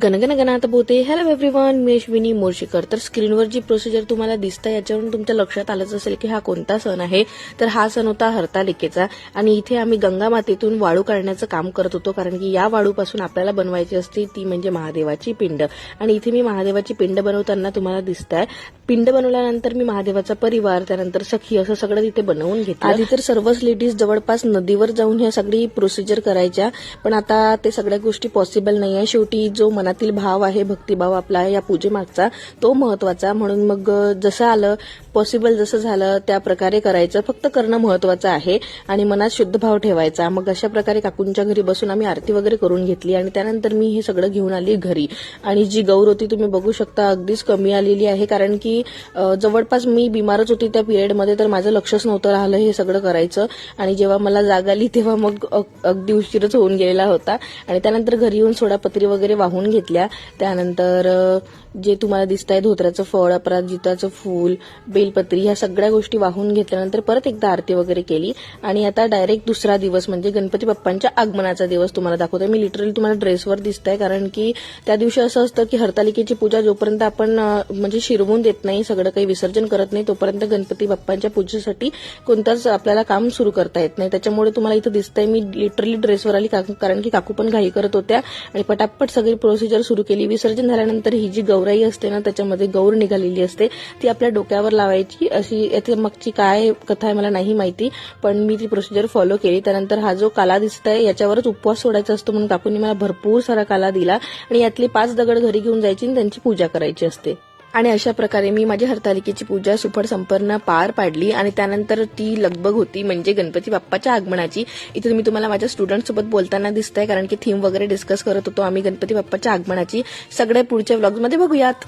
गणगण गणात बोते. Hello everyone, मी अश्विनी मोर्शीकर. तर स्क्रीनवर जी प्रोसिजर तुम्हाला दिसते याच्यावरून तुमच्या लक्षात आलंच असेल की हा कोणता सण आहे. तर हा सण होता हरतालिकेचा आणि इथे आम्ही गंगा मातेतून वाळू काढण्याचं काम करत होतो, कारण की या वाळूपासून आपल्याला बनवायची असते ती म्हणजे महादेवाची पिंड. आणि इथे मी महादेवाची पिंड बनवताना तुम्हाला दिसतंय. पिंड बनवल्यानंतर मी महादेवाचा परिवार, त्यानंतर सखी असं सगळं तिथे बनवून घेतलं. आधी तर सर्वच लेडीज जवळपास नदीवर जाऊन ह्या सगळी प्रोसिजर करायच्या, पण आता ते सगळ्या गोष्टी पॉसिबल नाही आहे. शेवटी जो मनातील भाव आहे, भक्तिभाव आपला या पूजेमागचा, तो महत्वाचा. म्हणून मग जसं आलं पॉसिबल, जसं झालं त्या प्रकारे करायचं. फक्त करणं महत्वाचं आहे आणि मनात शुद्ध भाव ठेवायचा. मग अशा प्रकारे काकूंच्या घरी बसून आम्ही आरती वगैरे करून घेतली आणि त्यानंतर मी हे सगळं घेऊन आली घरी. आणि जी गौर होती तुम्ही बघू शकता अगदीच कमी आलेली आहे, कारण की जवळपास मी बिमारच होती त्या पिरियडमध्ये, तर माझं लक्षच नव्हतं राहिलं हे सगळं करायचं. आणि जेव्हा मला जाग आली तेव्हा मग अगदी उशीरच होऊन गेलेला होता. आणि त्यानंतर घरी येऊन सोडापत्री वगैरे वाहून घेतल्या. त्यानंतर जे तुम्हाला दिसतंय धोत्र्याचं फळ, अपराजिताचं फूल, बेलपत्री, ह्या सगळ्या गोष्टी वाहून घेतल्यानंतर परत एकदा आरती वगैरे केली. आणि आता डायरेक्ट दुसरा दिवस म्हणजे गणपती बाप्पांच्या आगमनाचा दिवस तुम्हाला दाखवते. मी लिटरली तुम्हाला ड्रेसवर दिसतंय, कारण की त्या दिवशी असं असतं की हरतालिकेची पूजा जोपर्यंत आपण म्हणजे शिरवून देत नाही, सगळं काही विसर्जन करत नाही, तोपर्यंत गणपती बाप्पांच्या पूजेसाठी कोणताच आपल्याला काम सुरू करता येत नाही. त्याच्यामुळे तुम्हाला इथं दिसतंय मी लिटरली ड्रेसवर आली, कारण की काकू पण घाई करत होत्या आणि पटापट सगळी प्रोसिजर सुरू केली. विसर्जन झाल्यानंतर ही जी गौराई असते ना, त्याच्यामध्ये गौर निघालेली असते, ती आपल्या डोक्यावर लावायची. अशी याच्या मागची काय कथा आहे मला नाही माहिती, पण मी ती प्रोसिजर फॉलो केली. त्यानंतर हा जो काला दिसतोय याच्यावरच उपवास सोडायचा असतो, म्हणून काकूंनी मला भरपूर सारा काला दिला आणि यातली 5 दगड घरी घेऊन जायची आणि त्यांची पूजा करायची असते. आणि अशा प्रकारे मी माझी हरतालिकेची पूजा सुफळ संपन्न पार पाडली. आणि त्यानंतर ती लगबग होती म्हणजे गणपती बाप्पाच्या आगमनाची. इथे मी तुम्हाला माझ्या स्टुडंटसोबत बोलताना दिसतंय, कारण की थीम वगैरे डिस्कस करत होतो आम्ही गणपती बाप्पाच्या आगमनाची. सगळे पुढच्या व्लॉग्समध्ये बघूयात.